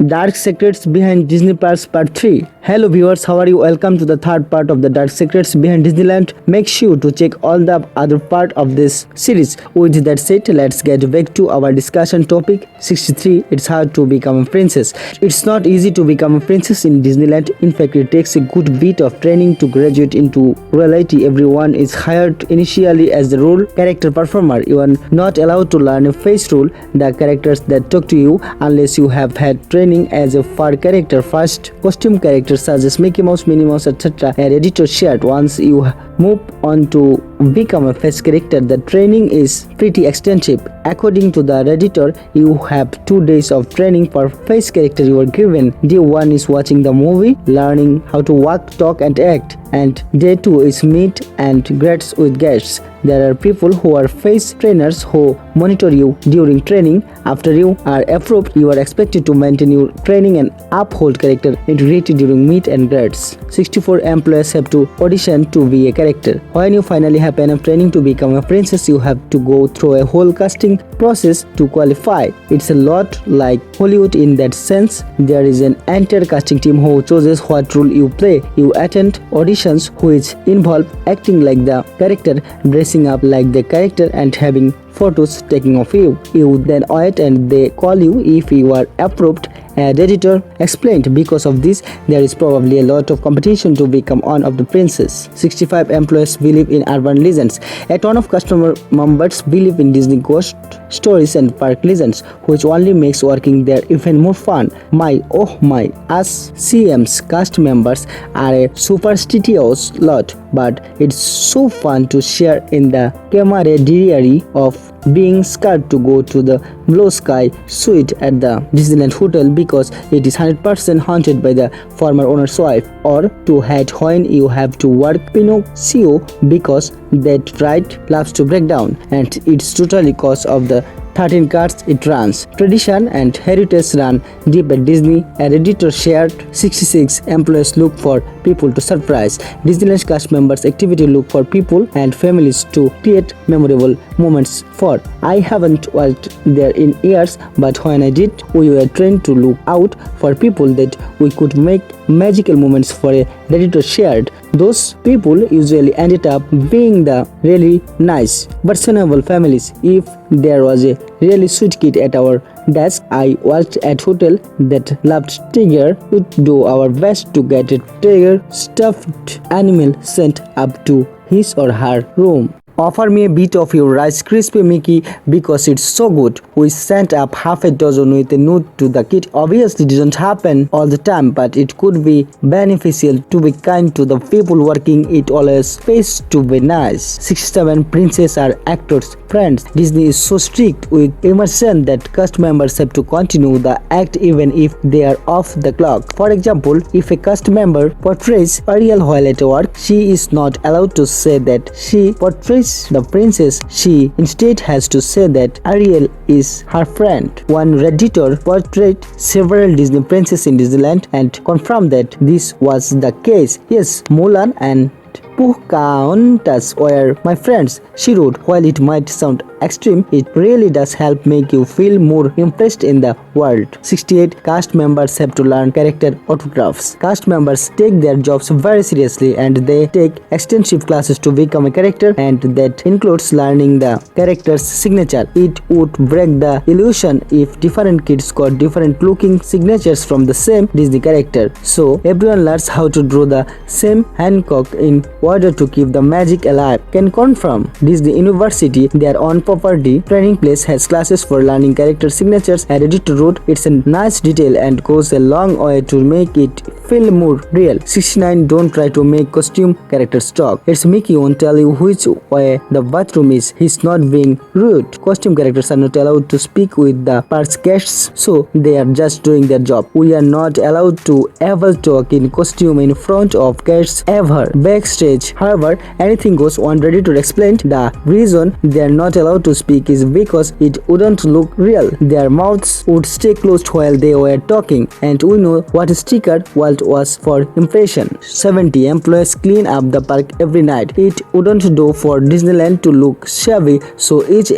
Dark Secrets Behind Disney Parks Part 3. Hello viewers, how are you? Welcome to the third part of the Dark Secrets Behind Disneyland. Make sure to check all the other part of this series. With that said, let's get back to our discussion topic 63. It's hard to become a princess. It's not easy to become a princess in Disneyland. In fact, it takes a good bit of training to graduate into reality. Everyone is hired initially as the role character performer. You are not allowed to learn a face role, the characters that talk to you, unless you have had training as a fur character. First, costume characters such as Mickey Mouse, Minnie Mouse, etc. are editor shared. Once you move on to become a face character, the training is pretty extensive. According to the editor, you have 2 days of training per face character you are given. Day 1 is watching the movie, learning how to walk, talk and act, and day 2 is meet and greets with guests. There are people who are face trainers who monitor you during training. After you are approved, you are expected to maintain your training and uphold character integrity during meet and greets. 64 employees have to audition to be a character. When you finally have enough training to become a princess, you have to go through a whole casting process to qualify. It's a lot like Hollywood in that sense. There is an entire casting team who chooses what role you play. You attend auditions which involve acting like the character, dressing up like the character and having photos taken of you. You then wait and they call you if you are approved. The editor explained, because of this, there is probably a lot of competition to become one of the princes. 65 employees believe in urban legends. A ton of customer members believe in Disney ghost stories and park legends, which only makes working there even more fun. Us CM's cast members are a superstitious lot, but it's so fun to share in the camaraderie of being scared to go to the Blue Sky suite at the Disneyland Hotel because it is 100% haunted by the former owner's wife, or to hide when you have to work Pinocchio because that ride loves to break down and it's totally cause of the 13 cars it runs. Tradition and heritage run deep at Disney. An editor shared 66 employees look for people to surprise. Disneyland cast members activity look for people and families to create memorable moments for. I haven't worked there in years, but when I did, we were trained to look out for people that we could make magical moments for. A editor shared. Those people usually ended up being the really nice, personable families. If there was a really sweet kid at our desk I worked at hotel that loved tiger, we'd do our best to get a tiger stuffed animal sent up to his or her room. Offer me a bit of your Rice Krispie Mickey because it's so good. We sent up half a dozen with a note to the kid. Obviously it doesn't happen all the time, but it could be beneficial to be kind to the people working. It always pays to be nice. 67 princes are actors' friends. Disney is so strict with immersion that cast members have to continue the act even if they are off the clock. For example, if a cast member portrays Ariel while at work, she is not allowed to say that she portrays the princess. She instead has to say that Ariel is her friend. One Redditor portrayed several Disney princesses in Disneyland and confirmed that this was the case. Yes, Mulan and Pocahontas were my friends, she wrote. While it might sound extreme, it really does help make you feel more impressed in the world. 68 cast members have to learn character autographs. Cast members take their jobs very seriously and they take extensive classes to become a character, and that includes learning the character's signature. It would break the illusion if different kids got different looking signatures from the same Disney character. So everyone learns how to draw the same Hancock in order to keep the magic alive. Can confirm Disney University, their own property training place, has classes for learning character signatures. A editor wrote, it's a nice detail and goes a long way to make it feel more real. 69 don't try to make costume characters talk. It's Mickey won't tell you which way the bathroom is. He's not being rude. Costume characters are not allowed to speak with the park's guests, so they are just doing their job. We are not allowed to ever talk in costume in front of guests ever. Backstage, however, anything goes. One Redditor explained the reason they are not allowed to speak is because it wouldn't look real. Their mouths would stay closed while they were talking, and we know what a sticker was for impression. 70 employees clean up the park every night. It wouldn't do for Disneyland to look shabby, so each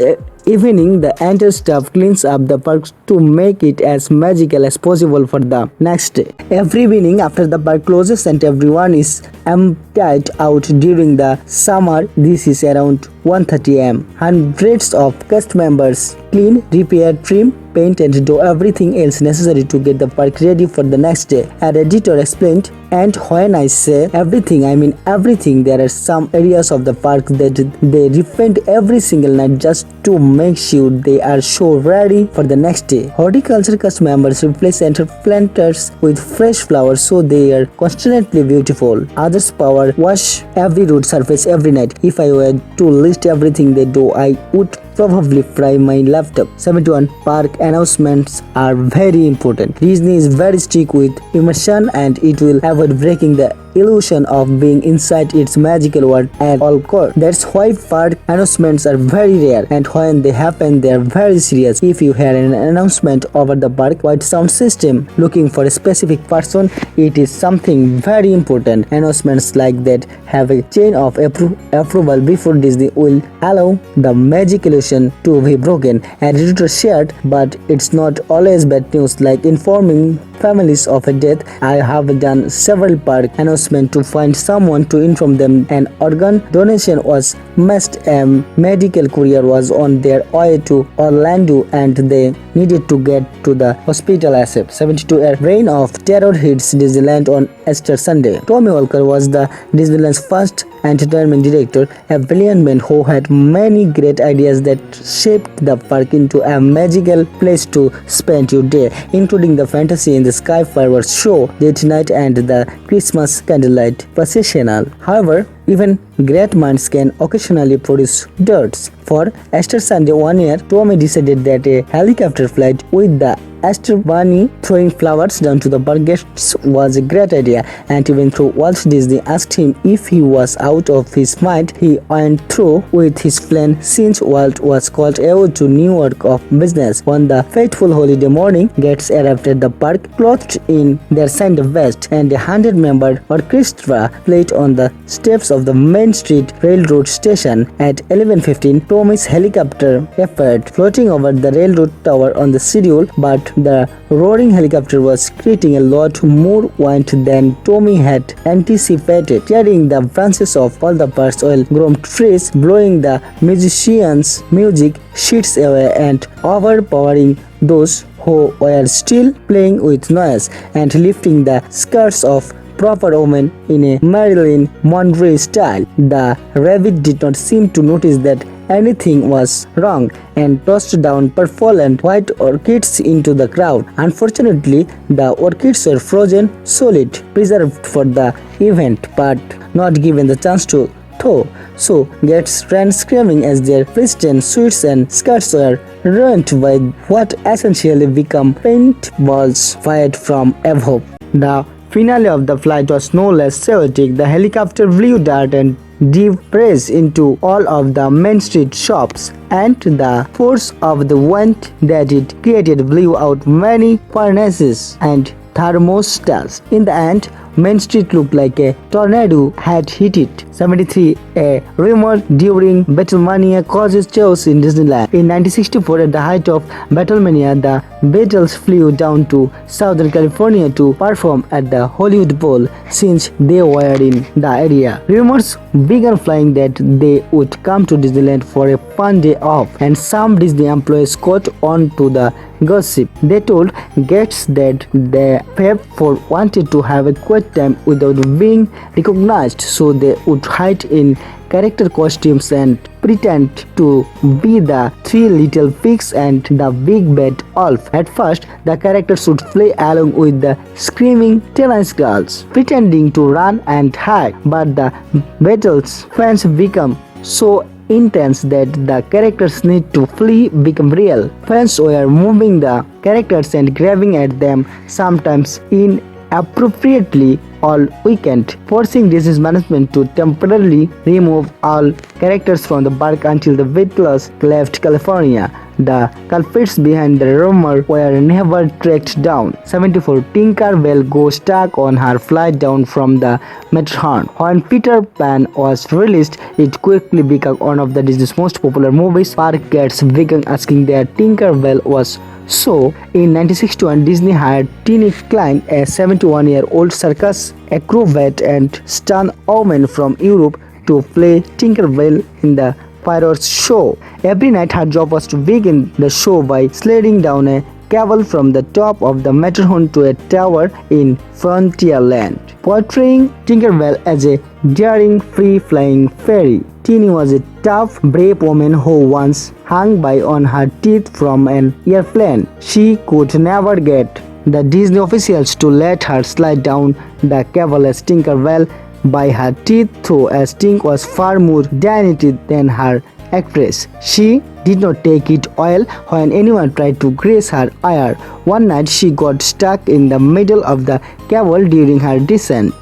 evening, the entire staff cleans up the park to make it as magical as possible for the next day. Every evening after the park closes and everyone is emptied out during the summer, this is around 1:30 am. Hundreds of cast members clean, repair, trim, paint and do everything else necessary to get the park ready for the next day. An editor explained, and when I say everything, I mean everything. There are some areas of the park that they repaint every single night just to make sure they are so ready for the next day. Horticulture cast members replace and planters with fresh flowers so they are constantly beautiful. Others power wash every root surface every night. If I were to list everything they do, I would probably fry my laptop. 71. Park announcements are very important. Disney is very strict with immersion and it will avoid breaking the illusion of being inside its magical world at all costs. That's why park announcements are very rare, and when they happen they are very serious. If you hear an announcement over the park wide sound system looking for a specific person, it is something very important. Announcements like that have a chain of approval before Disney will allow the magic illusion to be broken. An editor shared, but it's not always bad news, like informing families of a death. I have done several park announcements to find someone to inform them an organ donation was missed. A medical courier was on their way to Orlando and they needed to get to the hospital ASAP. 72. A reign of terror hits Disneyland on Easter Sunday. Tommy Walker was the Disneyland's first entertainment director, a brilliant man who had many great ideas that shaped the park into a magical place to spend your day, including the Fantasy in the Sky fireworks show, Date Night and the Christmas candlelight processional. However, even great minds can occasionally produce dirts. For Easter Sunday one year, Tommy decided that a helicopter flight with the Easter Bunny throwing flowers down to the park guests was a great idea, and even though Walt Disney asked him if he was out of his mind, he went through with his plan since Walt was called away to New York of business. On the fateful holiday morning, guests arrived at the park clothed in their Sunday best, and a 100-member orchestra played on the steps of the Main Street Railroad station. At 11:15, Tommy's helicopter appeared floating over the railroad tower on the schedule, but the roaring helicopter was creating a lot more wind than Tommy had anticipated, carrying the branches of all the park's oil-grown trees, blowing the musicians' music sheets away and overpowering those who were still playing with noise, and lifting the skirts of proper women in a Marilyn Monroe style. The rabbit did not seem to notice that anything was wrong and tossed down purple and white orchids into the crowd. Unfortunately, the orchids were frozen solid, preserved for the event, but not given the chance to thaw. So guests ran screaming as their pristine suits and skirts were ruined by what essentially became paintballs fired from above. The finale of the flight was no less chaotic. The helicopter blew dirt and debris into all of the Main Street shops, and the force of the wind that it created blew out many furnaces and thermostats. In the end, Main Street looked like a tornado had hit it. 73. A rumor during Beatlemania causes chaos in Disneyland. In 1964, at the height of Beatlemania, the Beatles flew down to Southern California to perform at the Hollywood Bowl since they were in the area. Rumors began flying that they would come to Disneyland for a fun day off, and some Disney employees caught on to the gossip. They told guests that the Fab Four wanted to have a quiet time without being recognized, so they would hide in character costumes and pretend to be the three little pigs and the big bad wolf. At first, the characters would play along with the screaming teenage girls, pretending to run and hide, but the battles fans become so intense that the characters need to flee become real. Fans were moving the characters and grabbing at them, sometimes in appropriately all weekend, forcing Disney's management to temporarily remove all characters from the park until the vehicles left California. The culprits behind the rumor were never tracked down. 74. Tinker Bell goes stuck on her flight down from the Matterhorn. When Peter Pan was released, it quickly became one of the Disney's most popular movies. Park guests began asking where Tinker Bell was. So, in 1961, Disney hired Tini Klein, a 71-year-old circus acrobat and stuntwoman from Europe, to play Tinker Bell in the Pirates show. Every night her job was to begin the show by sliding down a cable from the top of the Matterhorn to a tower in Frontierland, portraying Tinkerbell as a daring, free-flying fairy. Teeny was a tough, brave woman who once hung by on her teeth from an airplane. She could never get the Disney officials to let her slide down the cable as Tinkerbell by her teeth, though as Tink was far more dignity than her actress. She did not take it well when anyone tried to graze her ire. One night she got stuck in the middle of the cable during her descent.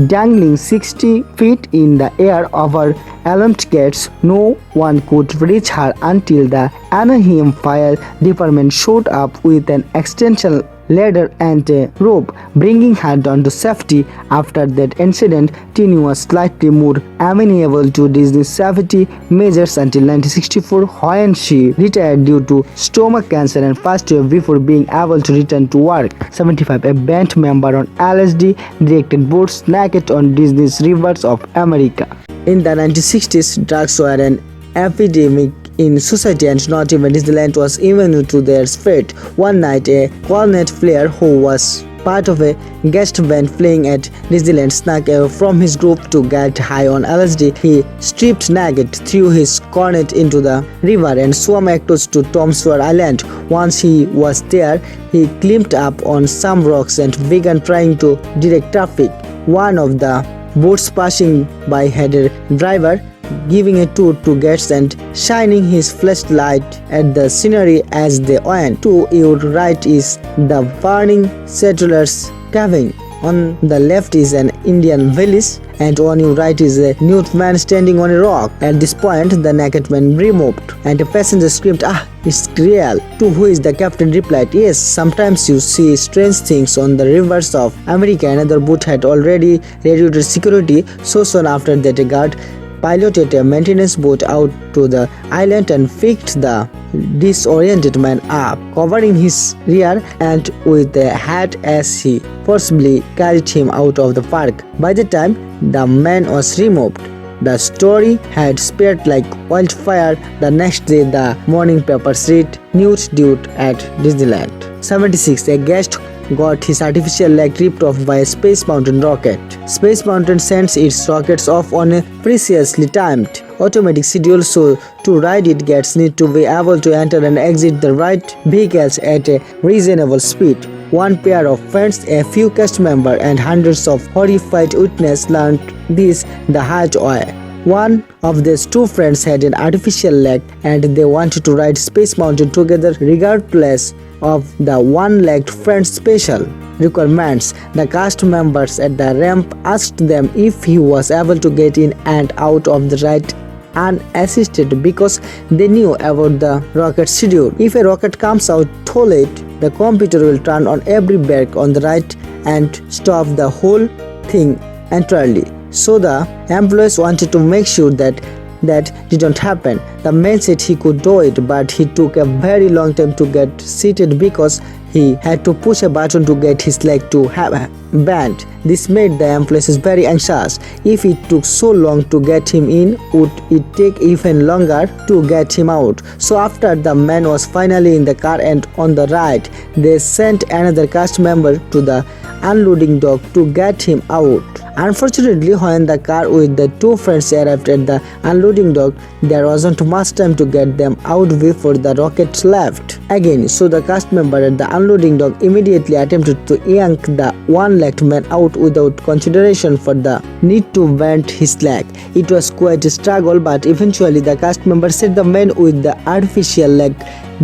Dangling 60 feet in the air over alarmed gates, no one could reach her until the Anaheim Fire Department showed up with an extension ladder and a rope, bringing her down to safety. After that incident, Teeny was slightly more amenable to Disney's safety measures until 1964, when she retired due to stomach cancer and passed away before being able to return to work. 75. A band member on LSD directed boats naked on Disney's Rivers of America. In the 1960s, drugs were an epidemic in society, and not even Disneyland was immune to their fate. One night, a cornet player who was part of a guest band playing at Disneyland snuck away from his group to get high on LSD. He stripped naked, threw his cornet into the river, and swam across to Tom Sawyer Island. Once he was there, he climbed up on some rocks and began trying to direct traffic. One of the boats passing by had a driver giving a tour to guests and shining his flashlight at the scenery as they went. To your right is the burning settlers' cabin. On the left is an Indian village, and on your right is a nude man standing on a rock. At this point, the naked man removed, and a passenger screamed, "Ah, it's real." To which the captain replied, "Yes, sometimes you see strange things on the rivers of America." Another boat had already radioed security, so soon after that a guard piloted a maintenance boat out to the island and picked the disoriented man up, covering his rear end with a hat as he forcibly carried him out of the park. By the time the man was removed, the story had spread like wildfire. The next day, the morning papers read, "Nude dude at Disneyland." 76. A guest got his artificial leg ripped off by a Space Mountain rocket. Space Mountain sends its rockets off on a precisely timed automatic schedule, so to ride it, guests need to be able to enter and exit the right vehicles at a reasonable speed. One pair of friends, a few cast members, and hundreds of horrified witnesses learned this the hard way. One of these two friends had an artificial leg, and they wanted to ride Space Mountain together regardless of the one-legged friend's special requirements. The cast members at the ramp asked them if he was able to get in and out of the ride unassisted because they knew about the rocket schedule. If a rocket comes out too late, the computer will turn on every brake on the ride and stop the whole thing entirely. So the employees wanted to make sure that didn't happen. The man said he could do it, but he took a very long time to get seated because he had to push a button to get his leg to bend. This made the employees very anxious. If it took so long to get him in, would it take even longer to get him out? So after the man was finally in the car and on the ride, they sent another cast member to the unloading dock to get him out. Unfortunately, when the car with the two friends arrived at the unloading dock, there wasn't much time to get them out before the rocket left again. So the cast member at the unloading dock immediately attempted to yank the one-legged man out without consideration for the need to bend his leg. It was quite a struggle, but eventually the cast member set the man with the artificial leg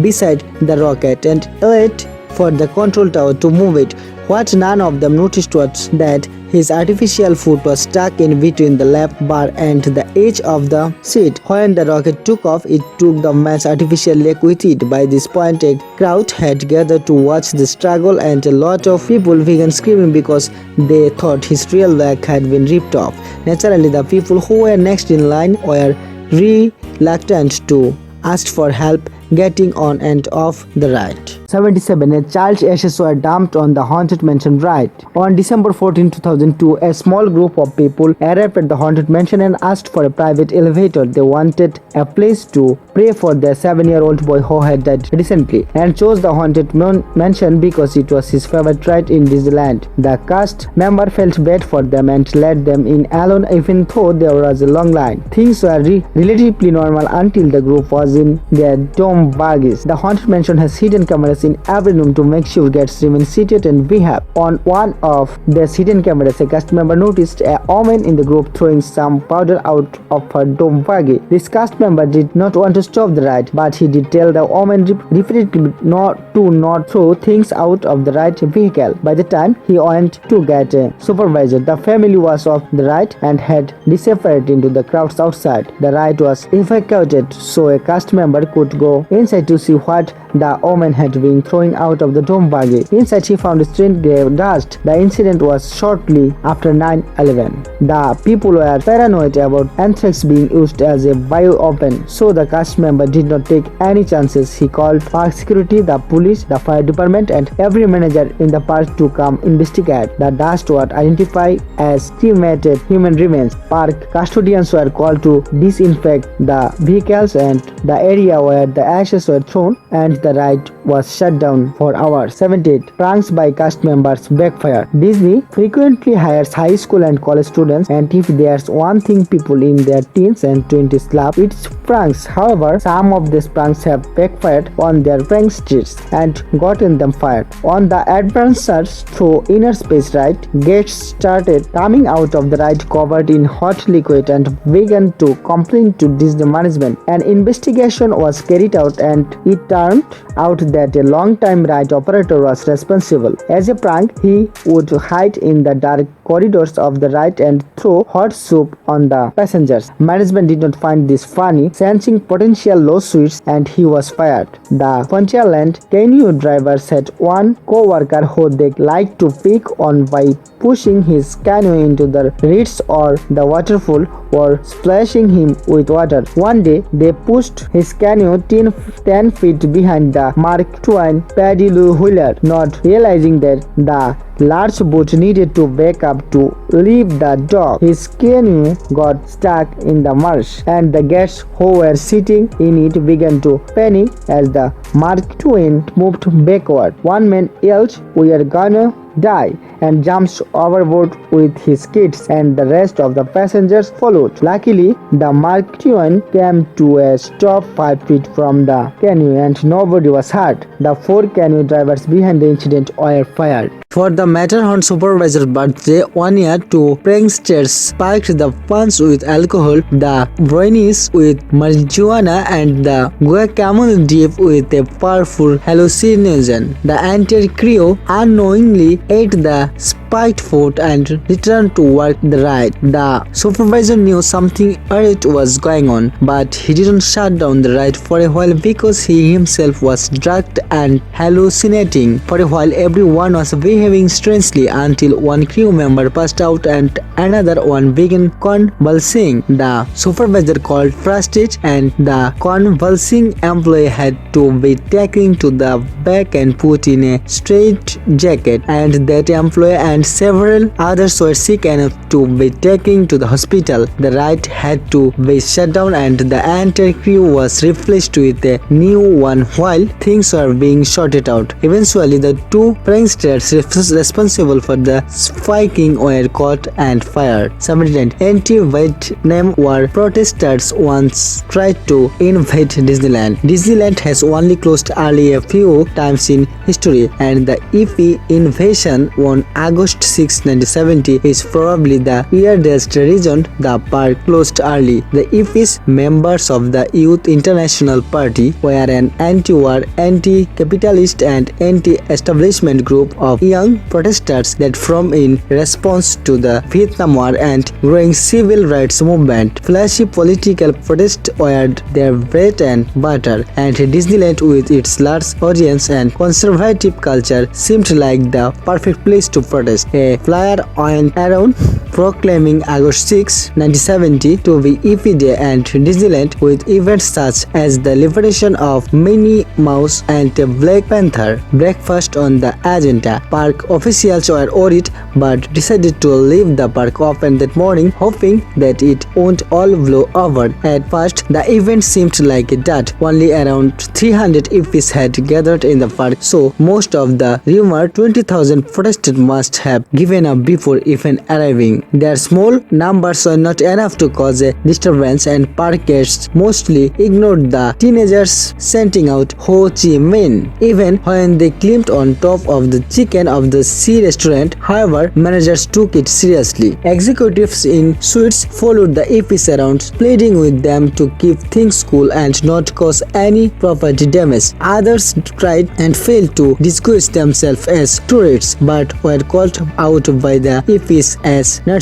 beside the rocket and waited for the control tower to move it. What none of them noticed was that his artificial foot was stuck in between the lap bar and the edge of the seat. When the rocket took off, it took the man's artificial leg with it. By this point, a crowd had gathered to watch the struggle, and a lot of people began screaming because they thought his real leg had been ripped off. Naturally, the people who were next in line were reluctant to ask for help getting on and off the ride. 77. A child's ashes were dumped on the Haunted Mansion ride. On December 14, 2002, a small group of people arrived at the Haunted Mansion and asked for a private elevator. They wanted a place to pray for their 7-year-old boy who had died recently, and chose the Haunted Mansion because it was his favorite ride in Disneyland. The cast member felt bad for them and let them in alone even though there was a long line. Things were relatively normal until the group was in their dome buggies. The Haunted Mansion has hidden cameras in every room to make sure guests remain seated and behave. On one of these hidden cameras, a cast member noticed a woman in the group throwing some powder out of her dome buggy. This cast member did not want to stop the ride, but he did tell the woman repeatedly not throw things out of the ride vehicle. By the time he went to get a supervisor, the family was off the ride and had disappeared into the crowds outside. The ride was evacuated so a cast member could go inside to see what the woman had been throwing out of the dome buggy. Inside, he found strange grey dust. The incident was shortly after 9/11. The people were paranoid about anthrax being used as a bioweapon, so the cast member did not take any chances. He called park security, the police, the fire department, and every manager in the park to come investigate. The dust was identified as cremated human remains. Park custodians were called to disinfect the vehicles and the area where the ashes were thrown, and the ride was shut down for hours. 78. Pranks by cast members backfire. Disney frequently hires high school and college students, and if there's one thing people in their teens and 20s love, it's pranks. However, some of these pranks have backfired on their pranksters and gotten them fired. On the Adventures Through Inner Space ride, guests started coming out of the ride covered in hot liquid and began to complain to Disney management. An investigation was carried out, and it turned out that a long-time ride operator was responsible. As a prank, he would hide in the dark corridors of the ride and throw hot soup on the passengers. Management did not find this funny, sensing potential lawsuits, and he was fired. The Frontierland canoe driver said one co-worker who they liked to pick on by pushing his canoe into the reeds or the waterfall or splashing him with water. One day, they pushed his canoe 10 feet behind the Mark Twain paddle wheeler, not realizing that the large boat needed to back up to leave the dock. His canoe got stuck in the marsh, and the guests who were sitting in it began to panic as the Mark Twain moved backward. One man yelled, "We are gonna die," and jumps overboard with his kids, and the rest of the passengers followed. Luckily, the Mark Twain came to a stop 5 feet from the canoe and nobody was hurt. The 4 canoe drivers behind the incident were fired. For the Matterhorn supervisor's birthday, 1 year, 2 pranksters spiked the funds with alcohol, the brownies with marijuana, and the guacamole dip with a powerful hallucinogen. The entire crew unknowingly ate the spiked food and returned to work the ride. The supervisor knew something weird was going on, but he didn't shut down the ride for a while because he himself was drugged and hallucinating. For a while, everyone was behaving strangely until one crew member passed out and another one began convulsing. The supervisor called first aid, and the convulsing employee had to be taken to the back and put in a straight jacket, and that employee and several others were sick enough to be taken to the hospital. The ride had to be shut down and the entire crew was replaced with a new one while things were being sorted out. Eventually, the 2 pranksters responsible for the spiking were caught and fired. 79. Anti-Vietnam War protesters once tried to invade Disneyland. Disneyland has only closed early a few times in history, and the EP invasion creation on August 6, 1970 is probably the weirdest reason the park closed early. The IFIs, members of the Youth International Party, were an anti-war, anti-capitalist and anti-establishment group of young protesters that formed in response to the Vietnam War and growing civil rights movement. Flashy political protests were their bread and butter, and Disneyland, with its large audience and conservative culture, seemed like the perfect place to protest. A flyer went around proclaiming August 6, 1970 to be IFI Day and Disneyland, with events such as the liberation of Minnie Mouse and Black Panther breakfast on the agenda. Park officials were worried but decided to leave the park open that morning, hoping that it won't all blow over. At first, the event seemed like a dud. Only around 300 IFIs had gathered in the park, so most of the rumored 20,000 protesters must have given up before even arriving. Their small numbers were not enough to cause a disturbance, and park guests mostly ignored the teenagers chanting out Ho Chi Minh, even when they climbed on top of the chicken of the sea restaurant. However, managers took it seriously. Executives in suites followed the IFIs around, pleading with them to keep things cool and not cause any property damage. Others tried and failed to disguise themselves as tourists, but were called out by the IFIs as nuts.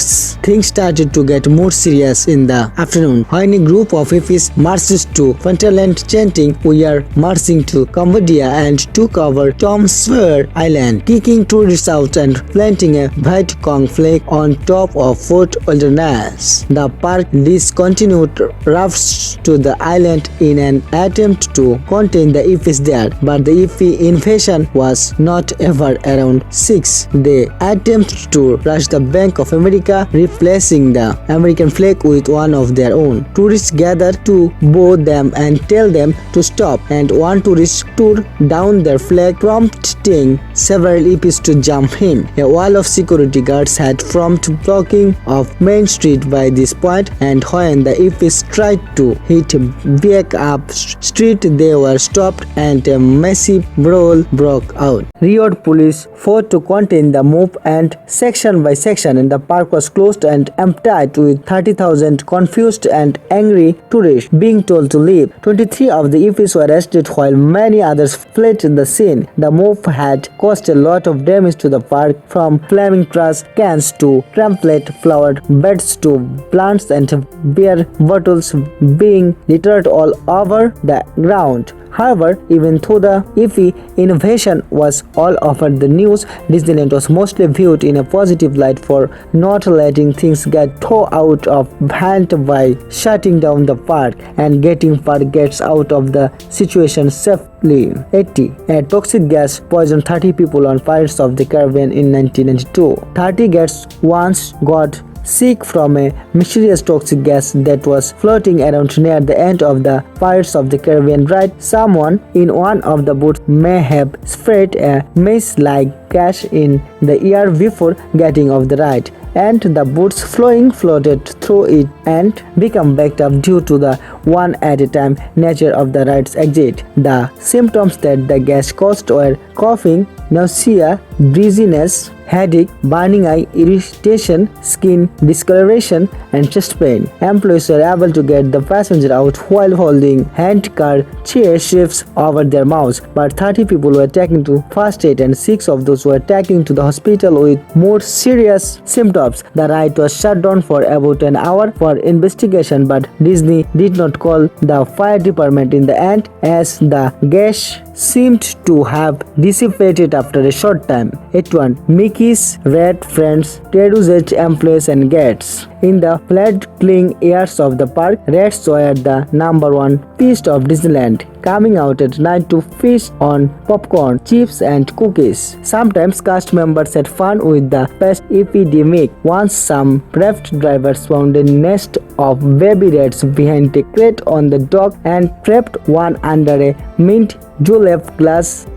Things started to get more serious in the afternoon when a group of IFIs marched to Frontierland chanting "We are marching to Cambodia" and took over Tom Sawyer Island, kicking tourists out and planting a Viet Cong flag on top of Fort Wilderness. The park discontinued routes to the island in an attempt to contain the IFIs there, but the IFI invasion was not ever around 6. They attempted to rush the Bank of America, replacing the American flag with one of their own. Tourists gathered to bow them and tell them to stop, and one tourist tore down their flag, prompting several IFIs to jump him. A wall of security guards had formed blocking of Main Street by this point, and when the IFIs tried to hit back up street, they were stopped and a massive brawl broke out. Riot police fought to contain the mob, and section by section, and the park was closed and emptied, with 30,000 confused and angry tourists being told to leave. 23 of the IFIs were arrested while many others fled the scene. The mob had caused a lot of damage to the park, from flaming trash cans to trampled flower beds to plants and beer bottles being littered all over the ground. However, even though the IFI invasion was all over the news, Disneyland was mostly viewed in a positive light for not letting things get thrown out of hand by shutting down the park and getting park guests out of the situation safely. 80. A toxic gas poisoned 30 people on Pirates of the Caribbean in 1992. 30 guests once got sick from a mysterious toxic gas that was floating around near the end of the Pirates of the Caribbean ride. Someone in one of the boats may have sprayed a mace-like gas in the air before getting off the ride, and the boats floated through it and become backed up due to the one-at-a-time nature of the ride's exit. The symptoms that the gas caused were coughing, nausea, dizziness, headache, burning eye, irritation, skin discoloration, and chest pain. Employees were able to get the passenger out while holding handkerchief shifts over their mouths, but 30 people were taken to first aid and 6 of those were taken to the hospital with more serious symptoms. The ride was shut down for about an hour for investigation, but Disney did not call the fire department in the end, as the gas seemed to have dissipated after a short time. 81. Mickey's rat friends terrorized employees and guests. In the fledgling years of the park, rats were the #1 feast of Disneyland, coming out at night to feast on popcorn, chips, and cookies. Sometimes cast members had fun with the pest epidemic. Once some theft drivers found a nest of baby rats behind a crate on the dock and trapped one under a mint julep glass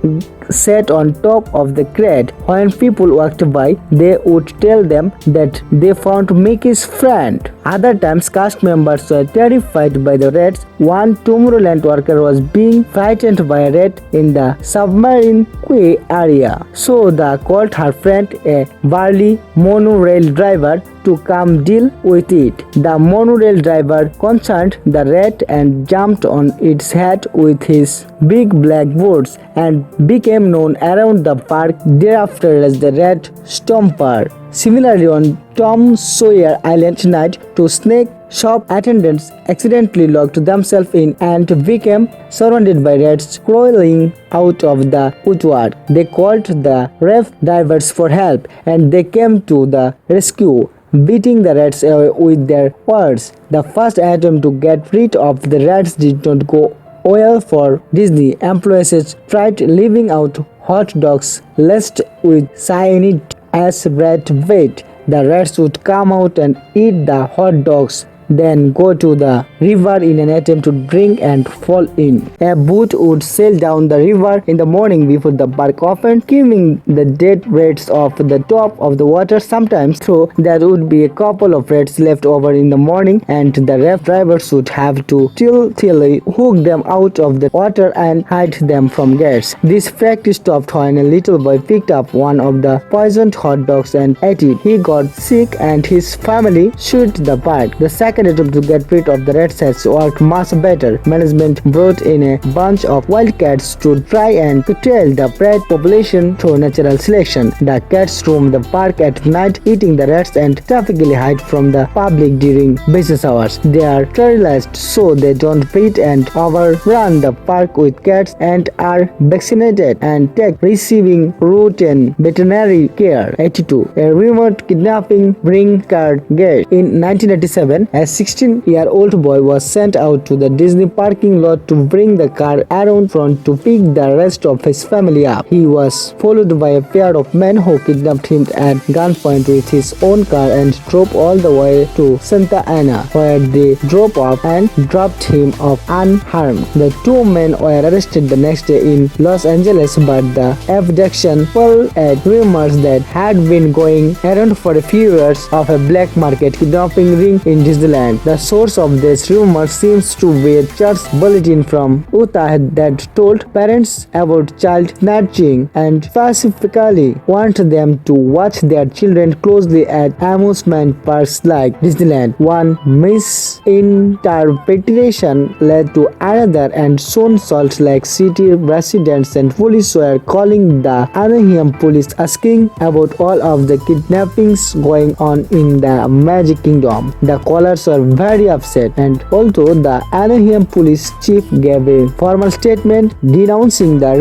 set on top of the crate. When people walked by, they would tell them that they found Mickey's friend. Other times, cast members were terrified by the rats. One Tomorrowland worker was being frightened by a rat in the submarine quay area, so they called her friend, a burly monorail driver, to come deal with it. The monorail driver concerned the rat and jumped on its head with his big black boots and became known around the park thereafter as the Rat Stomper. Similarly, on Tom Sawyer Island night, two snake shop attendants accidentally locked themselves in and became surrounded by rats crawling out of the woodwork. They called the ref divers for help and they came to the rescue, beating the rats away with their paws. The first attempt to get rid of the rats did not go well for Disney. Employees tried leaving out hot dogs laced with cyanide as rat bait. The rats would come out and eat the hot dogs, then go to the river in an attempt to drink and fall in. A boat would sail down the river in the morning before the park opened, keeping the dead rats off the top of the water. Sometimes, though, there would be a couple of rats left over in the morning, and the raft drivers would have to stealthily hook them out of the water and hide them from guests. This practice stopped when a little boy picked up one of the poisoned hot dogs and ate it. He got sick and his family sued the park. The second attempt to get rid of the rats has worked much better. Management brought in a bunch of wildcats to try and curtail the rat population through natural selection. The cats roam the park at night, eating the rats and typically hide from the public during business hours. They are sterilized so they don't feed and overrun the park with cats and are vaccinated and take receiving routine veterinary care. 82. A rumored kidnapping bring car gate. In 1987, a 16-year-old boy was sent out to the Disney parking lot to bring the car around front to pick the rest of his family up. He was followed by a pair of men who kidnapped him at gunpoint with his own car and drove all the way to Santa Ana, where they drove off and dropped him off unharmed. The two men were arrested the next day in Los Angeles, but the abduction fell at rumors that had been going around for a few years of a black market kidnapping ring in Disneyland. The source of this rumor seems to be a church bulletin from Utah that told parents about child snatching and specifically warned them to watch their children closely at amusement parks like Disneyland. One misinterpretation led to another, and soon Salt Lake City residents and police were calling the Anaheim police asking about all of the kidnappings going on in the Magic Kingdom. The callers were very upset, and although the Anaheim police chief gave a formal statement denouncing the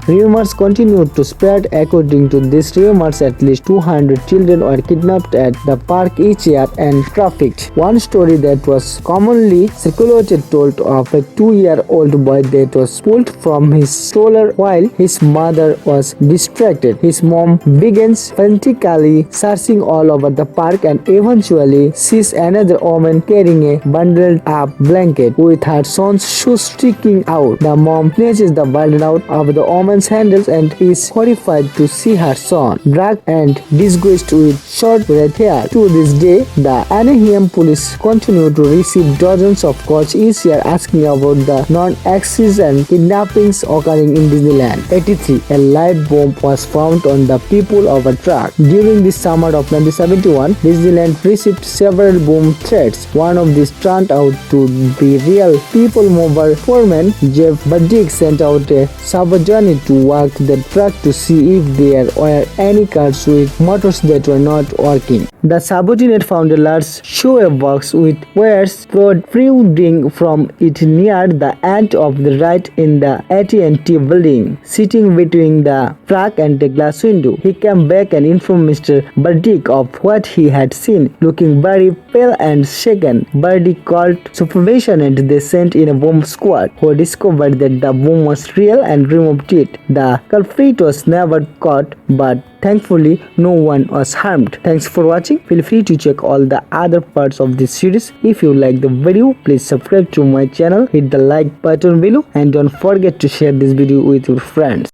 rumors continued to spread. According to these rumors, at least 200 children were kidnapped at the park each year and trafficked. One story that was commonly circulated told of a 2-year-old boy that was pulled from his stroller while his mother was distracted. His mom begins frantically searching all over the park and eventually sees another woman carrying a bundled up blanket with her son's shoes sticking out. The mom snatches the bundle out of the woman's handles and is horrified to see her son dragged and disguised with short red hair. To this day, the Anaheim police continue to receive dozens of calls each year asking about the non-accident kidnappings occurring in Disneyland. 83. A light bomb was found on the people of a truck. During the summer of 1971, Disneyland received several bomb threats. One of these turned out to be real. People mover foreman Jeff Burdick sent out a subordinate to walk the track to see if there were any cars with motors that were not working. The subordinate found a large shoebox with wires protruding from it near the end of the right in the AT&T building, sitting between the truck and the glass window. He came back and informed Mr. Burdick of what he had seen. Looking very pale and shaken, Burdick called supervision and they sent in a bomb squad, who discovered that the bomb was real and removed it. The culprit was never caught, but thankfully no one was harmed. Thanks for watching. Feel free to check all the other parts of this series. If you like the video, please subscribe to my channel, hit the like button below, and don't forget to share this video with your friends.